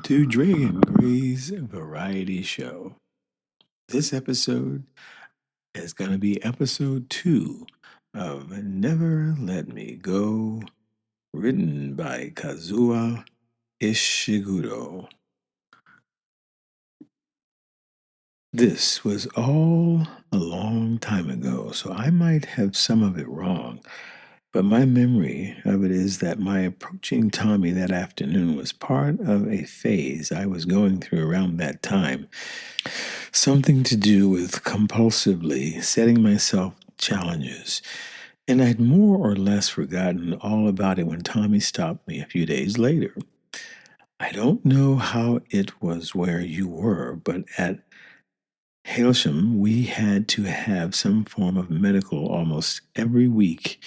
to Dragon Grey's variety show. This episode is going to be episode 2 of Never Let Me Go, written by Kazuo Ishiguro. This was all a long time ago, so I might have some of it wrong. But my memory of it is that my approaching Tommy that afternoon was part of a phase I was going through around that time. Something to do with compulsively setting myself challenges. And I'd more or less forgotten all about it when Tommy stopped me a few days later. I don't know how it was where you were, but at Hailshum, we had to have some form of medical almost every week,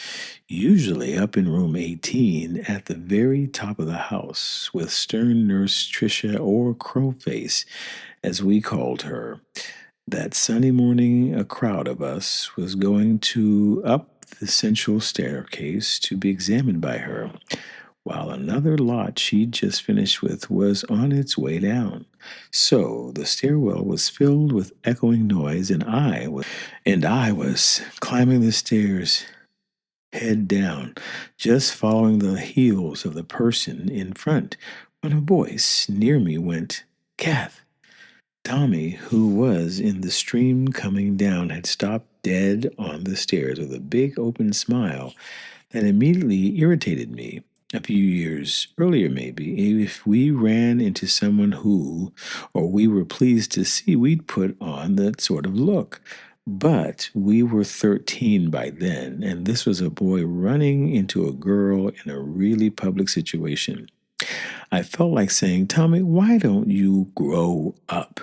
usually up in room 18 at the very top of the house, with stern nurse Tricia or Crowface, as we called her. That sunny morning, a crowd of us was going up the central staircase to be examined by her, while another lot she'd just finished with was on its way down. So the stairwell was filled with echoing noise, and I was climbing the stairs head down, just following the heels of the person in front, when a voice near me went, "Kath." Tommy, who was in the stream coming down, had stopped dead on the stairs with a big open smile that immediately irritated me. A few years earlier, maybe, if we ran into someone who, or we were pleased to see, we'd put on that sort of look. But we were 13 by then, and this was a boy running into a girl in a really public situation. I felt like saying, "Tommy, why don't you grow up?"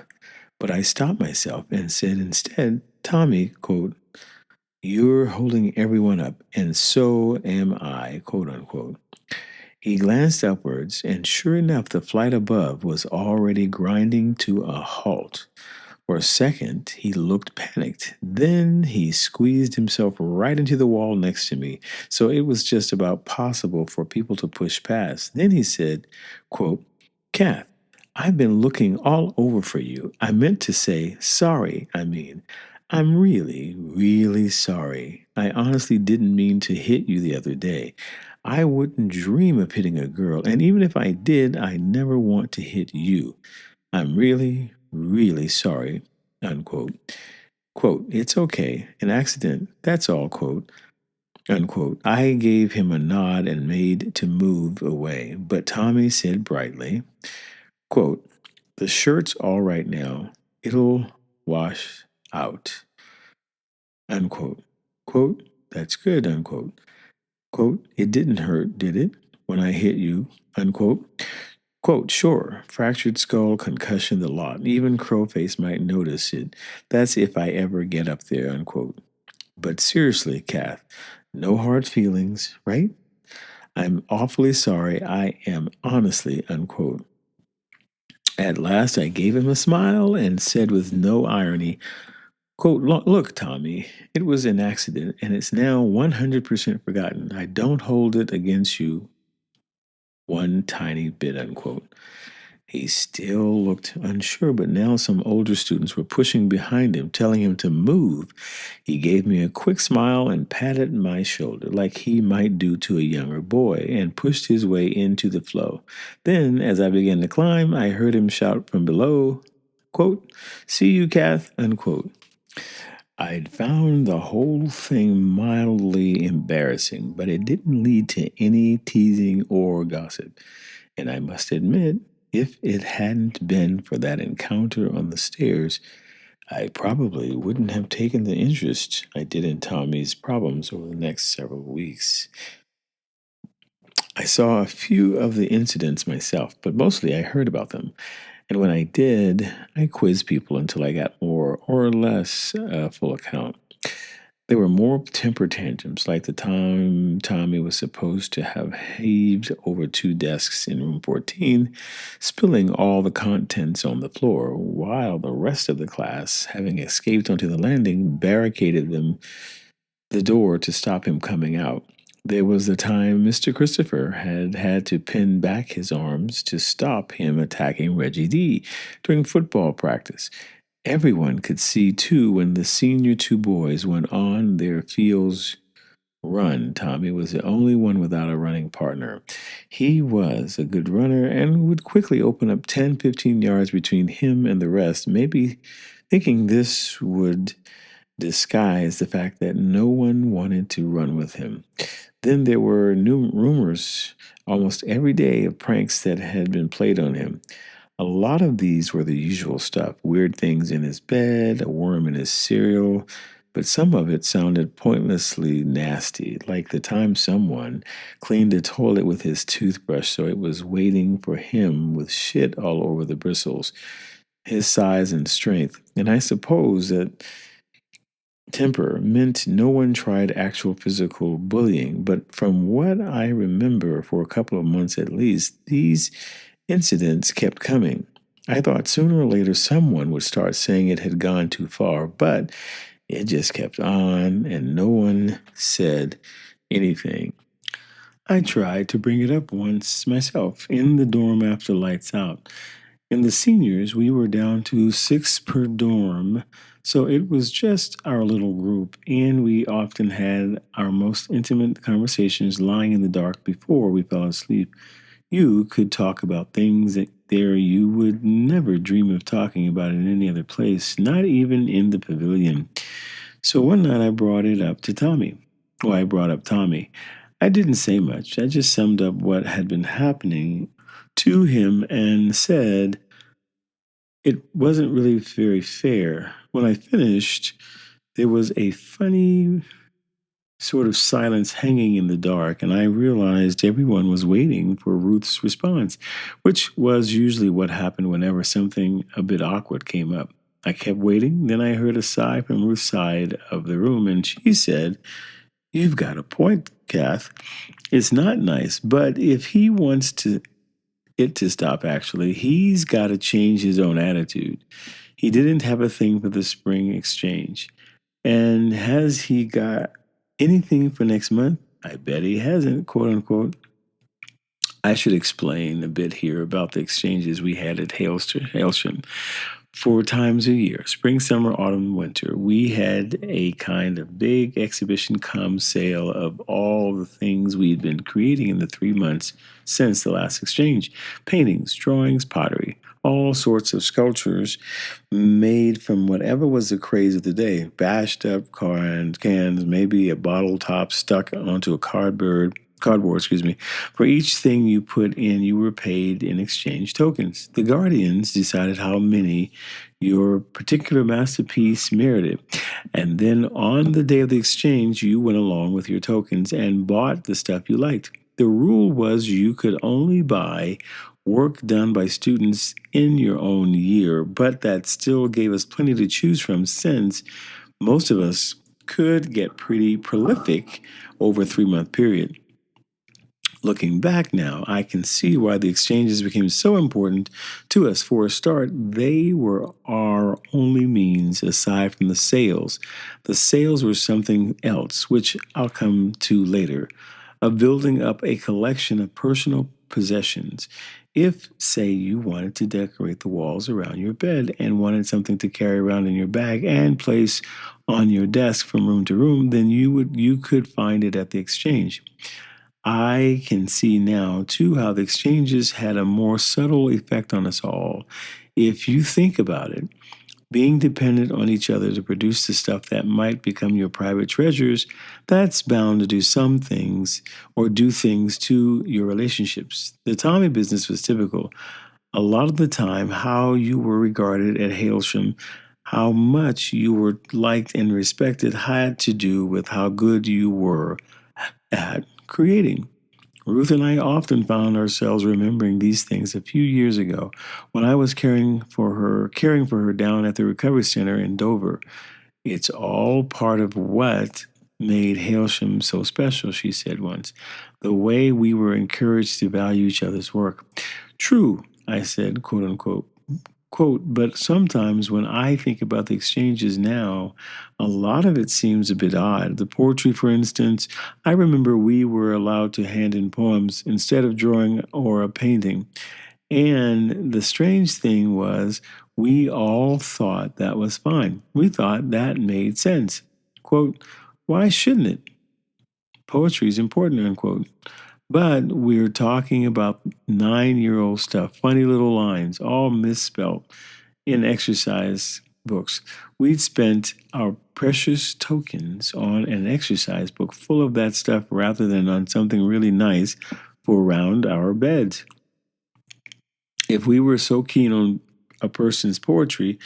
But I stopped myself and said instead, "Tommy, quote, you're holding everyone up, and so am I, quote unquote." He glanced upwards, and sure enough, the flight above was already grinding to a halt. For a second, he looked panicked. Then he squeezed himself right into the wall next to me, so it was just about possible for people to push past. Then he said, quote, "Kath, I've been looking all over for you. I meant to say sorry, I'm really, really sorry. I honestly didn't mean to hit you the other day. I wouldn't dream of hitting a girl, and even if I did, I never want to hit you. I'm really, really sorry," unquote. Quote, "It's okay. An accident. That's all," quote, unquote. I gave him a nod and made to move away, but Tommy said brightly, quote, "The shirt's all right now. It'll wash out," unquote. Quote, "That's good," unquote. Quote, "It didn't hurt, did it, when I hit you?" Unquote. Quote, "Sure, fractured skull, concussion, the lot. Even Crowface might notice it. That's if I ever get up there," unquote. "But seriously, Kath, no hard feelings, right? I'm awfully sorry. I am honestly," unquote. At last I gave him a smile and said with no irony, quote, "Look, Tommy, it was an accident and it's now 100% forgotten. I don't hold it against you one tiny bit," unquote. He still looked unsure, but now some older students were pushing behind him, telling him to move. He gave me a quick smile and patted my shoulder like he might do to a younger boy and pushed his way into the flow. Then, as I began to climb, I heard him shout from below, quote, "See you, Kath," unquote. I'd found the whole thing mildly embarrassing, but it didn't lead to any teasing or gossip. And I must admit, if it hadn't been for that encounter on the stairs, I probably wouldn't have taken the interest I did in Tommy's problems over the next several weeks. I saw a few of the incidents myself, but mostly I heard about them. And when I did, I quizzed people until I got more or less a full account. There were more temper tantrums, like the time Tommy was supposed to have heaved over two desks in room 14, spilling all the contents on the floor, while the rest of the class, having escaped onto the landing, barricaded the door to stop him coming out. There was the time Mr. Christopher had had to pin back his arms to stop him attacking Reggie D during football practice. Everyone could see, too, when the senior two boys went on their fields run. Tommy was the only one without a running partner. He was a good runner and would quickly open up 10, 15 yards between him and the rest, maybe thinking this would disguise the fact that no one wanted to run with him. Then there were new rumors almost every day of pranks that had been played on him. A lot of these were the usual stuff: weird things in his bed, a worm in his cereal, but some of it sounded pointlessly nasty, like the time someone cleaned the toilet with his toothbrush so it was waiting for him with shit all over the bristles. His size and strength, and I suppose that temper meant no one tried actual physical bullying, but from what I remember, for a couple of months at least, these incidents kept coming. I thought sooner or later someone would start saying it had gone too far, but it just kept on and no one said anything. I tried to bring it up once myself in the dorm after lights out. In the seniors, we were down to six per dorm, so it was just our little group, and we often had our most intimate conversations lying in the dark before we fell asleep. You could talk about things that there you would never dream of talking about in any other place, not even in the pavilion. So one night I brought it up to Tommy. Well, I brought up Tommy. I didn't say much. I just summed up what had been happening to him and said it wasn't really very fair. When I finished, there was a funny sort of silence hanging in the dark, and I realized everyone was waiting for Ruth's response, which was usually what happened whenever something a bit awkward came up. I kept waiting, then I heard a sigh from Ruth's side of the room, and she said, "You've got a point, Kath. It's not nice, but if he wants it to stop, actually, he's got to change his own attitude. He didn't have a thing for the spring exchange. And has he got anything for next month? I bet he hasn't, quote unquote." I should explain a bit here about the exchanges we had at Hailsham. 4 times a year, spring, summer, autumn, winter, we had a kind of big exhibition cum sale of all the things we'd been creating in the 3 months since the last exchange: paintings, drawings, pottery, all sorts of sculptures made from whatever was the craze of the day: bashed up cans, maybe a bottle top stuck onto a cardboard, for each thing you put in, you were paid in exchange tokens. The guardians decided how many your particular masterpiece merited. And then on the day of the exchange, you went along with your tokens and bought the stuff you liked. The rule was you could only buy work done by students in your own year, but that still gave us plenty to choose from, since most of us could get pretty prolific over a 3 month period. Looking back now, I can see why the exchanges became so important to us. For a start, they were our only means aside from the sales. The sales were something else, which I'll come to later, of building up a collection of personal possessions. If, say, you wanted to decorate the walls around your bed and wanted something to carry around in your bag and place on your desk from room to room, then you could find it at the exchange. I can see now, too, how the exchanges had a more subtle effect on us all. If you think about it, being dependent on each other to produce the stuff that might become your private treasures, that's bound to do some things or do things to your relationships. The Tommy business was typical. A lot of the time, how you were regarded at Hailsham, how much you were liked and respected, had to do with how good you were at creating. Ruth and I often found ourselves remembering these things a few years ago when I was caring for her down at the recovery center in Dover. "It's all part of what made Hailsham so special," she said once. "The way we were encouraged to value each other's work." "True," I said, quote unquote. Quote, but sometimes when I think about the exchanges now, a lot of it seems a bit odd. The poetry, for instance, I remember we were allowed to hand in poems instead of drawing or a painting. And the strange thing was, we all thought that was fine. We thought that made sense. Quote, why shouldn't it? Poetry is important, unquote. But we're talking about 9-year-old stuff, funny little lines, all misspelt in exercise books. We'd spent our precious tokens on an exercise book full of that stuff rather than on something really nice for around our beds. If we were so keen on a person's poetry,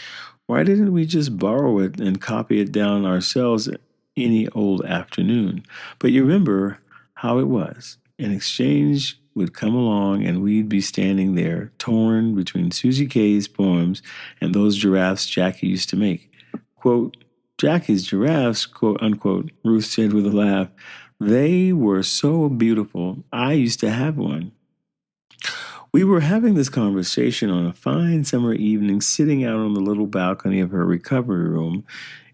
why didn't we just borrow it and copy it down ourselves any old afternoon? But you remember how it was. An exchange would come along and we'd be standing there, torn between Susie Kay's poems and those giraffes Jackie used to make. Quote, Jackie's giraffes, quote unquote, Ruth said with a laugh. They were so beautiful. I used to have one. We were having this conversation on a fine summer evening, sitting out on the little balcony of her recovery room.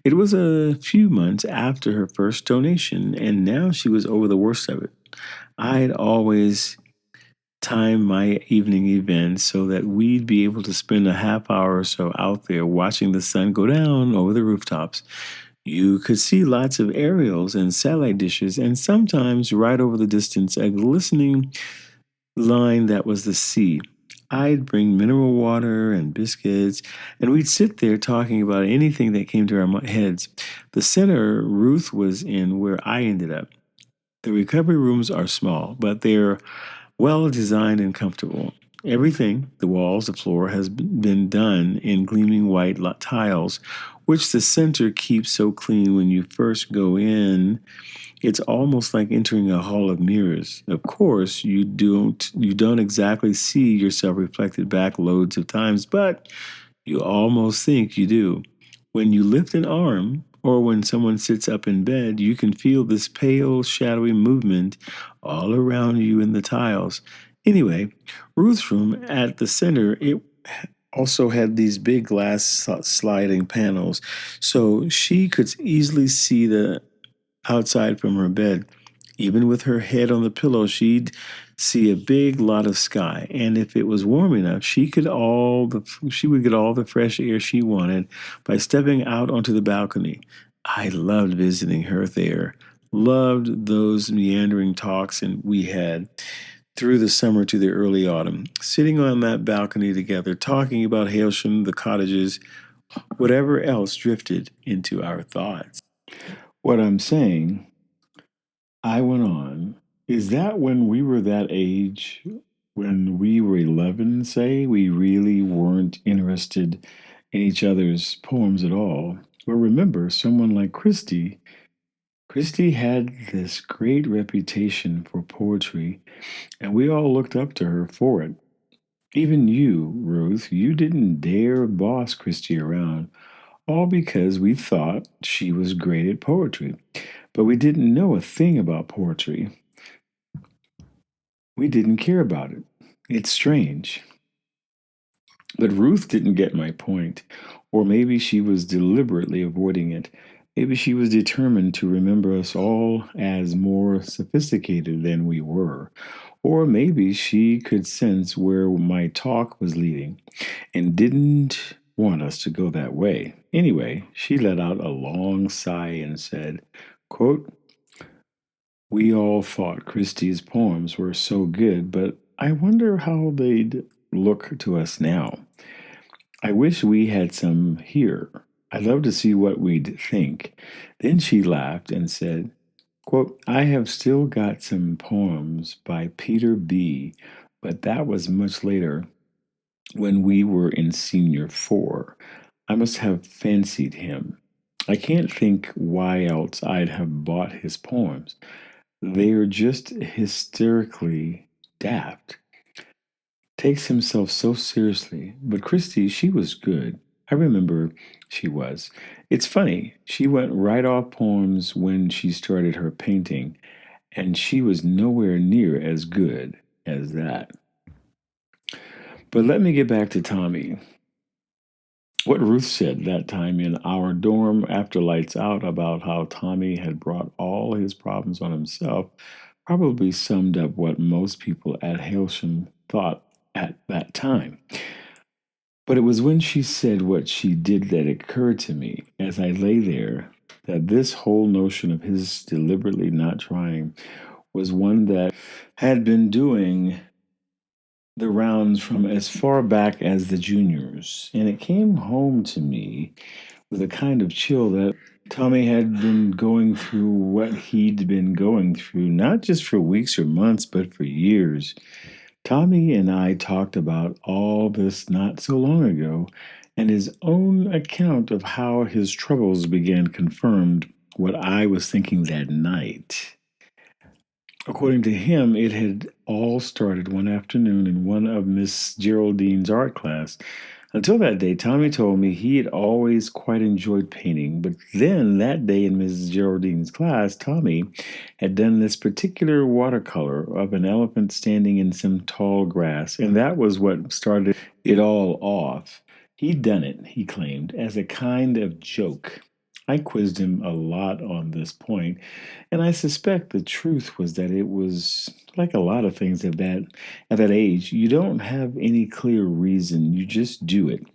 It was a few months after her first donation, and now she was over the worst of it. I had always timed my evening events so that we'd be able to spend a half hour or so out there watching the sun go down over the rooftops. You could see lots of aerials and satellite dishes, and sometimes right over the distance, a glistening line that was the sea. I'd bring mineral water and biscuits, and we'd sit there talking about anything that came to our heads. The center Ruth was in where I ended up. The recovery rooms are small, but they're well designed and comfortable. Everything, the walls, the floor, has been done in gleaming white tiles, which the center keeps so clean when you first go in it's almost like entering a hall of mirrors. Of course, you don't exactly see yourself reflected back loads of times, but you almost think you do. When you lift an arm or when someone sits up in bed, you can feel this pale, shadowy movement all around you in the tiles. Anyway, Ruth's room at the center, it also had these big glass sliding panels, so she could easily see the outside from her bed. Even with her head on the pillow, she'd see a big lot of sky, and if it was warm enough, she would get all the fresh air she wanted by stepping out onto the balcony. I loved visiting her there. Loved those meandering talks and we had through the summer to the early autumn, sitting on that balcony together, talking about Hailsham, the cottages, whatever else drifted into our thoughts. What I'm saying, I went on, is that when we were that age, when we were 11, say, we really weren't interested in each other's poems at all. But remember, someone like Christie had this great reputation for poetry, and we all looked up to her for it. Even you, Ruth, you didn't dare boss Christie around, all because we thought she was great at poetry. But we didn't know a thing about poetry. We didn't care about it. It's strange. But Ruth didn't get my point, or maybe she was deliberately avoiding it. Maybe she was determined to remember us all as more sophisticated than we were. Or maybe she could sense where my talk was leading and didn't want us to go that way. Anyway, she let out a long sigh and said, quote, we all thought Christie's poems were so good, but I wonder how they'd look to us now. I wish we had some here. I'd love to see what we'd think. Then she laughed and said, quote, I have still got some poems by Peter B., but that was much later when we were in senior four. I must have fancied him. I can't think why else I'd have bought his poems. They are just hysterically daft. Takes himself so seriously. But Christy, she was good. I remember she was. It's funny, she went right off poems when she started her painting, and she was nowhere near as good as that. But let me get back to Tommy. What Ruth said that time in our dorm after lights out about how Tommy had brought all his problems on himself probably summed up what most people at Hailsham thought at that time. But it was when she said what she did that it occurred to me, as I lay there, that this whole notion of his deliberately not trying was one that had been doing the rounds from as far back as the juniors, and it came home to me with a kind of chill that Tommy had been going through what he'd been going through, not just for weeks or months, but for years. Tommy and I talked about all this not so long ago, and his own account of how his troubles began confirmed what I was thinking that night. According to him, it had all started one afternoon in one of Miss Geraldine's art class. Until that day, Tommy told me he had always quite enjoyed painting, but then that day in Mrs. Geraldine's class, Tommy had done this particular watercolor of an elephant standing in some tall grass, and that was what started it all off. He'd done it, he claimed, as a kind of joke. I quizzed him a lot on this point, and I suspect the truth was that it was like a lot of things at that age, you don't have any clear reason. You just do it.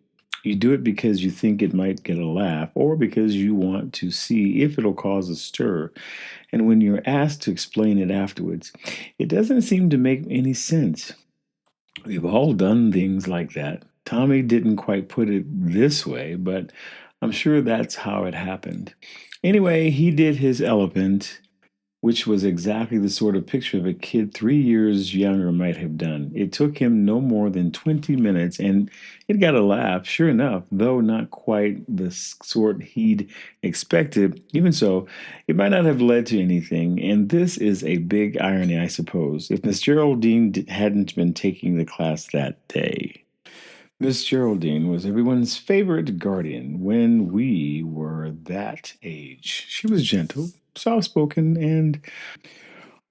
You do it because you think it might get a laugh or because you want to see if it'll cause a stir. And when you're asked to explain it afterwards, it doesn't seem to make any sense. We've all done things like that. Tommy didn't quite put it this way, but I'm sure that's how it happened. Anyway, he did his elephant, which was exactly the sort of picture of a kid 3 years younger might have done. It took him no more than 20 minutes, and it got a laugh, sure enough, though not quite the sort he'd expected. Even so, it might not have led to anything, and this is a big irony, I suppose, if Miss Geraldine hadn't been taking the class that day. Miss Geraldine was everyone's favorite guardian when we were that age. She was gentle, soft spoken, and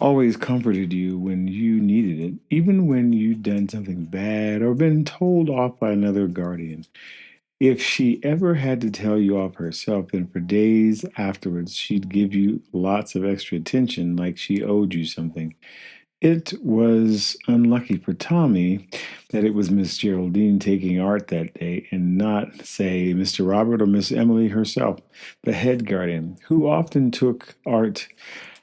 always comforted you when you needed it, even when you'd done something bad or been told off by another guardian. If she ever had to tell you off herself, then for days afterwards she'd give you lots of extra attention like she owed you something. It was unlucky for Tommy that it was Miss Geraldine taking art that day and not, say, Mr. Robert or Miss Emily herself, the head guardian, who often took art.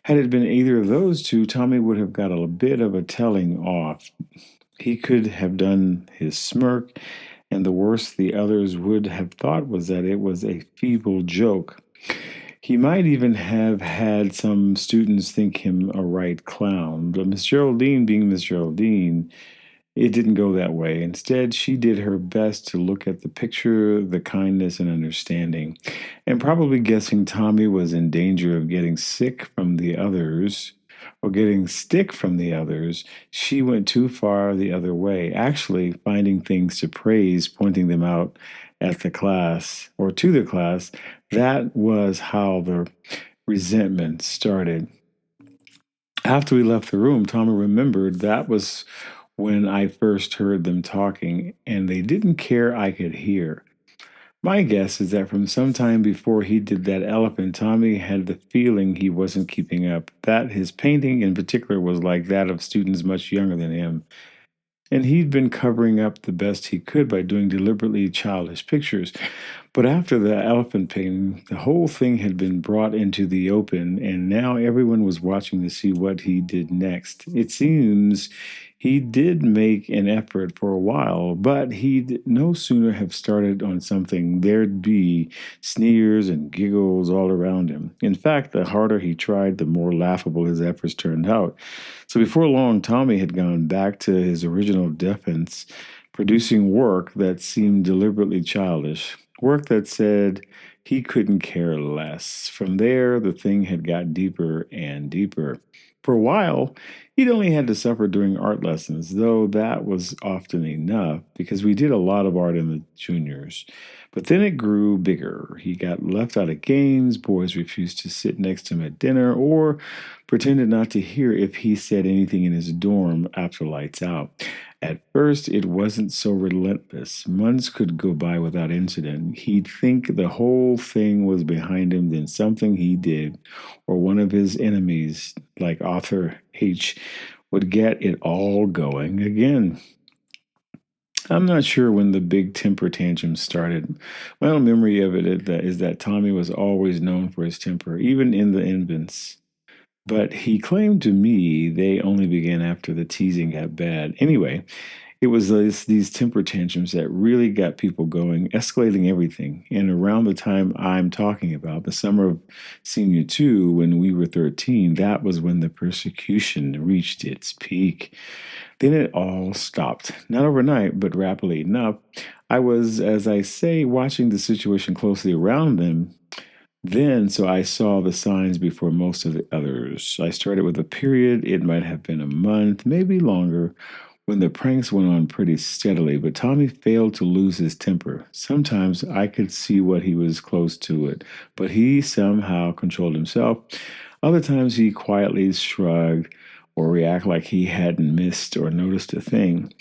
Had it been either of those two, Tommy would have got a bit of a telling off. He could have done his smirk, and the worst the others would have thought was that it was a feeble joke. He might even have had some students think him a right clown, but Miss Geraldine, being Miss Geraldine, it didn't go that way. Instead, she did her best to look at the picture, the kindness, and understanding. And probably guessing Tommy was in danger of getting sick from the others or getting stick from the others, she went too far the other way, actually finding things to praise, pointing them out at the class or to the class. That was how the resentment started. After we left the room, Tommy remembered that was when I first heard them talking, and they didn't care I could hear. My guess is that from some time before he did that elephant, Tommy had the feeling he wasn't keeping up, that his painting in particular was like that of students much younger than him. And he'd been covering up the best he could by doing deliberately childish pictures. But after the elephant painting, the whole thing had been brought into the open, and now everyone was watching to see what he did next. It seems he did make an effort for a while, but he'd no sooner have started on something, there'd be sneers and giggles all around him. In fact, the harder he tried, the more laughable his efforts turned out. So before long, Tommy had gone back to his original defense, producing work that seemed deliberately childish, work that said he couldn't care less. From there, the thing had got deeper and deeper. For a while, he'd only had to suffer during art lessons, though that was often enough because we did a lot of art in the juniors. But then it grew bigger. He got left out of games, boys refused to sit next to him at dinner, or pretended not to hear if he said anything in his dorm after lights out. At first, it wasn't so relentless. Months could go by without incident. He'd think the whole thing was behind him, then something he did, or one of his enemies, like Arthur H., would get it all going again. I'm not sure when the big temper tantrum started. My own memory of is that Tommy was always known for his temper, even in the infants. But he claimed to me they only began after the teasing got bad. Anyway, it was these temper tantrums that really got people going, escalating everything. And around the time I'm talking about, the summer of senior two, when we were 13, that was when the persecution reached its peak. Then it all stopped. Not overnight, but rapidly enough. I was, as I say, watching the situation closely around them then, so I saw the signs before most of the others. I started with a period, it might have been a month, maybe longer, when the pranks went on pretty steadily, but Tommy failed to lose his temper. Sometimes I could see what he was close to it, but he somehow controlled himself. Other times he quietly shrugged or reacted like he hadn't missed or noticed a thing.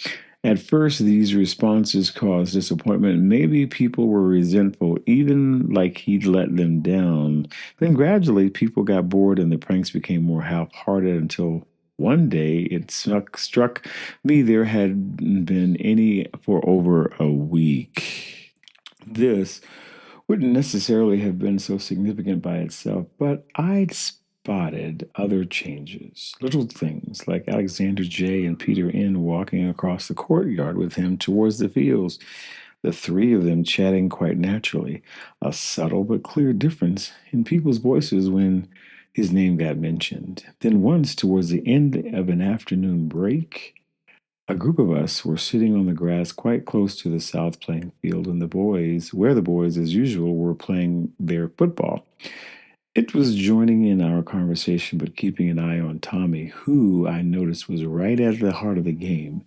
At first, these responses caused disappointment. Maybe people were resentful, even like he'd let them down. Then gradually, people got bored and the pranks became more half hearted until one day it struck me there hadn't been any for over a week. This wouldn't necessarily have been so significant by itself, but I'd spotted other changes, little things like Alexander J. and Peter N. walking across the courtyard with him towards the fields, the three of them chatting quite naturally, a subtle but clear difference in people's voices when his name got mentioned. Then once, towards the end of an afternoon break, a group of us were sitting on the grass quite close to the south playing field, and where the boys, as usual, were playing their football. It was joining in our conversation, but keeping an eye on Tommy, who I noticed was right at the heart of the game.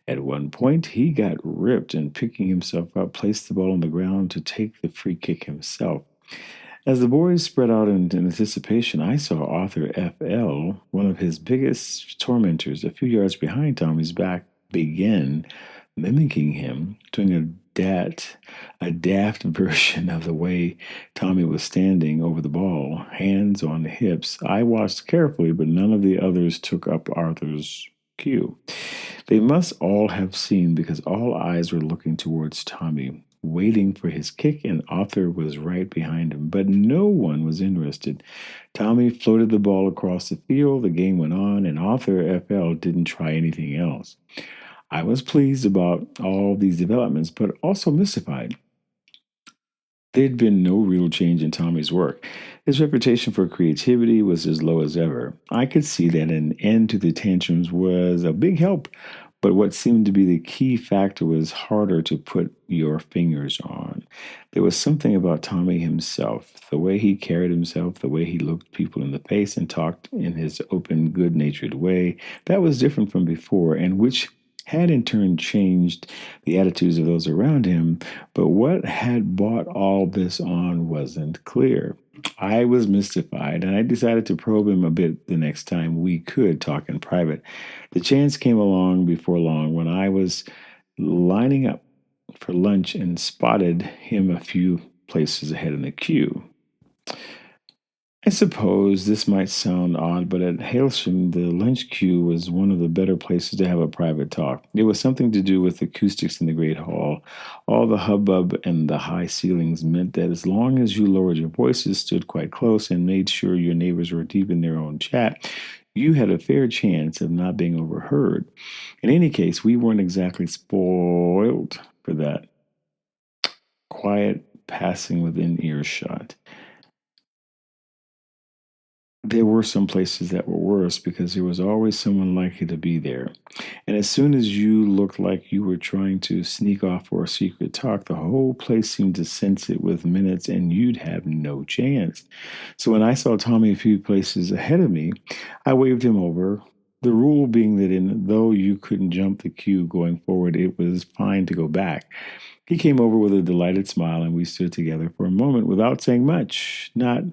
At one point, he got ripped and picking himself up, placed the ball on the ground to take the free kick himself. As the boys spread out in anticipation, I saw Arthur F.L., one of his biggest tormentors, a few yards behind Tommy's back, begin mimicking him, doing a daft version of the way Tommy was standing over the ball, hands on the hips. I watched carefully, but none of the others took up Arthur's cue. They must all have seen because all eyes were looking towards Tommy, waiting for his kick, and Arthur was right behind him. But no one was interested. Tommy floated the ball across the field, the game went on, and Arthur FL didn't try anything else. I was pleased about all these developments, but also mystified. There'd been no real change in Tommy's work. His reputation for creativity was as low as ever. I could see that an end to the tantrums was a big help, but what seemed to be the key factor was harder to put your fingers on. There was something about Tommy himself, the way he carried himself, the way he looked people in the face and talked in his open, good natured way, that was different from before, and which had in turn changed the attitudes of those around him, but what had brought all this on wasn't clear. I was mystified, and I decided to probe him a bit the next time we could talk in private. The chance came along before long when I was lining up for lunch and spotted him a few places ahead in the queue. I suppose this might sound odd, but at Hailsham, the lunch queue was one of the better places to have a private talk. It was something to do with acoustics in the great hall. All the hubbub and the high ceilings meant that as long as you lowered your voices, stood quite close, and made sure your neighbors were deep in their own chat, you had a fair chance of not being overheard. In any case, we weren't exactly spoiled for that. Quiet passing within earshot. there were some places that were worse because there was always someone likely to be there. And as soon as you looked like you were trying to sneak off for a secret talk, the whole place seemed to sense it with minutes and you'd have no chance. So when I saw Tommy a few places ahead of me, I waved him over. The rule being that though you couldn't jump the queue going forward, it was fine to go back. He came over with a delighted smile, and we stood together for a moment without saying much, not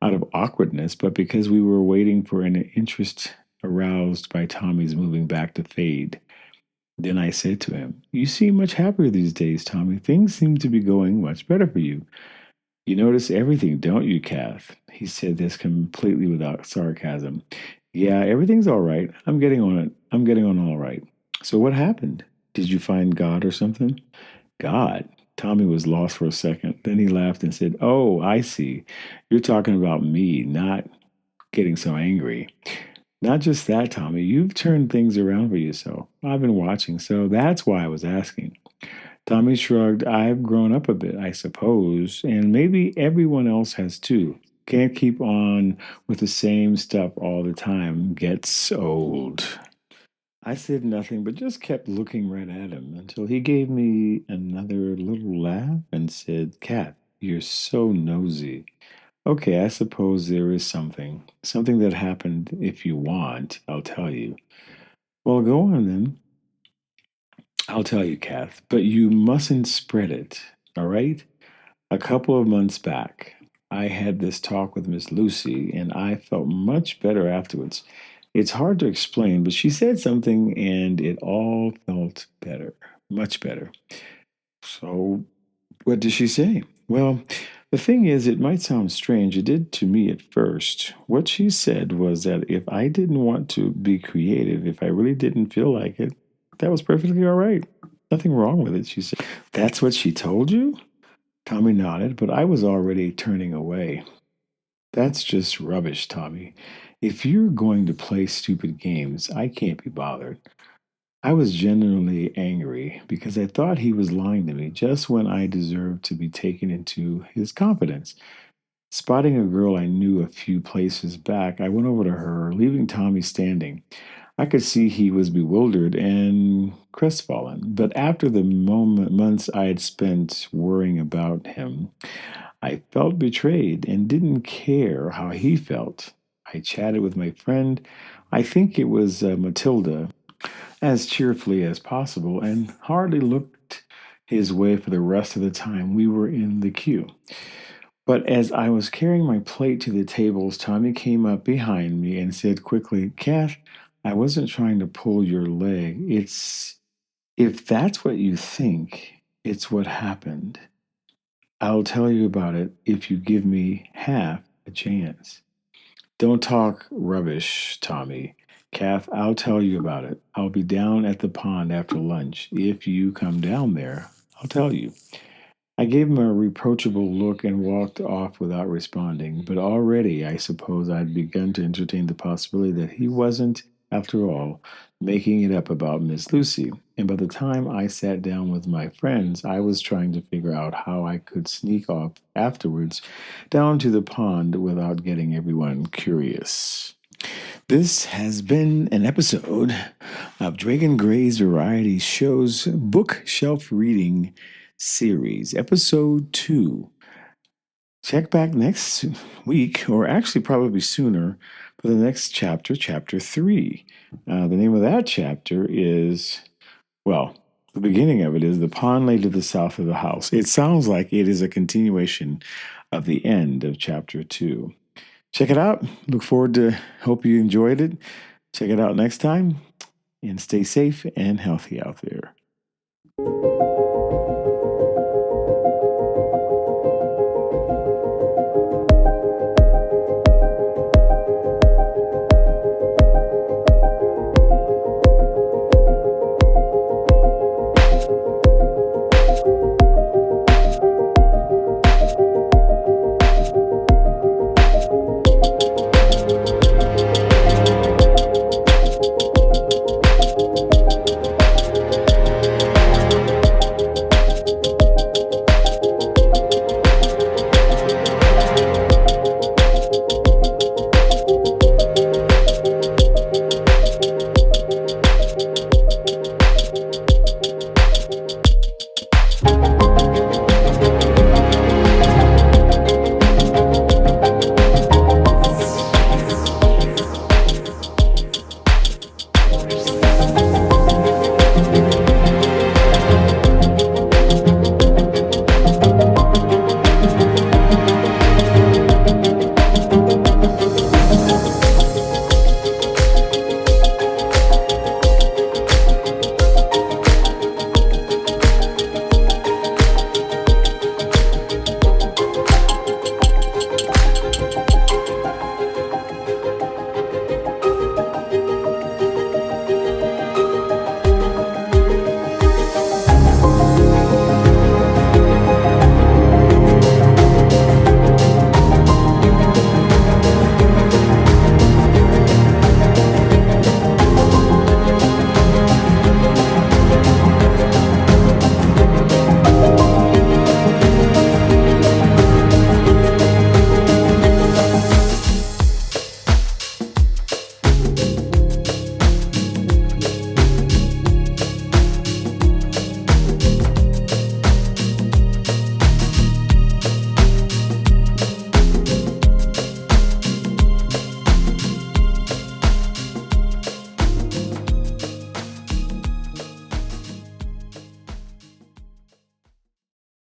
out of awkwardness, but because we were waiting for an interest aroused by Tommy's moving back to fade. Then I said to him, "You seem much happier these days, Tommy. Things seem to be going much better for you. You notice everything, don't you, Kath?" He said this completely without sarcasm. "Yeah, everything's all right. I'm getting on it. I'm getting on all right." "So what happened? Did you find God or something?" "God?" Tommy was lost for a second. Then he laughed and said, "Oh, I see. You're talking about me, not getting so angry." "Not just that, Tommy. You've turned things around for yourself. I've been watching, so that's why I was asking." Tommy shrugged. "I've grown up a bit, I suppose, and maybe everyone else has too. Can't keep on with the same stuff all the time. Gets old." I said nothing, but just kept looking right at him until he gave me another little laugh and said, "Cat, you're so nosy. Okay, I suppose there is something that happened. If you want, I'll tell you." "Well, go on then." "I'll tell you, Kath, but you mustn't spread it, all right? A couple of months back, I had this talk with Miss Lucy, and I felt much better afterwards. It's hard to explain, but she said something, and it all felt better, much better." "So, what did she say?" "Well, the thing is, it might sound strange. It did to me at first. What she said was that if I didn't want to be creative, if I really didn't feel like it, that was perfectly all right. Nothing wrong with it," she said. "That's what she told you?" Tommy nodded, but I was already turning away. "That's just rubbish, Tommy. If you're going to play stupid games, I can't be bothered." I was genuinely angry because I thought he was lying to me just when I deserved to be taken into his confidence. Spotting a girl I knew a few places back, I went over to her, leaving Tommy standing. I could see he was bewildered and crestfallen, but after the months I had spent worrying about him, I felt betrayed and didn't care how he felt. I chatted with my friend, I think it was Matilda, as cheerfully as possible, and hardly looked his way for the rest of the time we were in the queue. But as I was carrying my plate to the tables, Tommy came up behind me and said quickly, "Kath, I wasn't trying to pull your leg. If that's what you think, it's what happened. I'll tell you about it if you give me half a chance." "Don't talk rubbish, Tommy. Kath, I'll tell you about it. I'll be down at the pond after lunch. If you come down there, I'll tell you." I gave him a reproachable look and walked off without responding, but already I suppose I'd begun to entertain the possibility that he wasn't, after all, making it up about Miss Lucy. And by the time I sat down with my friends, I was trying to figure out how I could sneak off afterwards down to the pond without getting everyone curious. This has been an episode of Dragon Grey's Variety Show's Bookshelf Reading Series, Episode 2. Check back next week, or actually probably sooner, for the next chapter, Chapter 3. The name of that chapter is, well, the beginning of it is "The Pond Lay to the South of the House." It sounds like it is a continuation of the end of Chapter 2. Check it out. Look forward to, hope you enjoyed it. Check it out next time, and stay safe and healthy out there.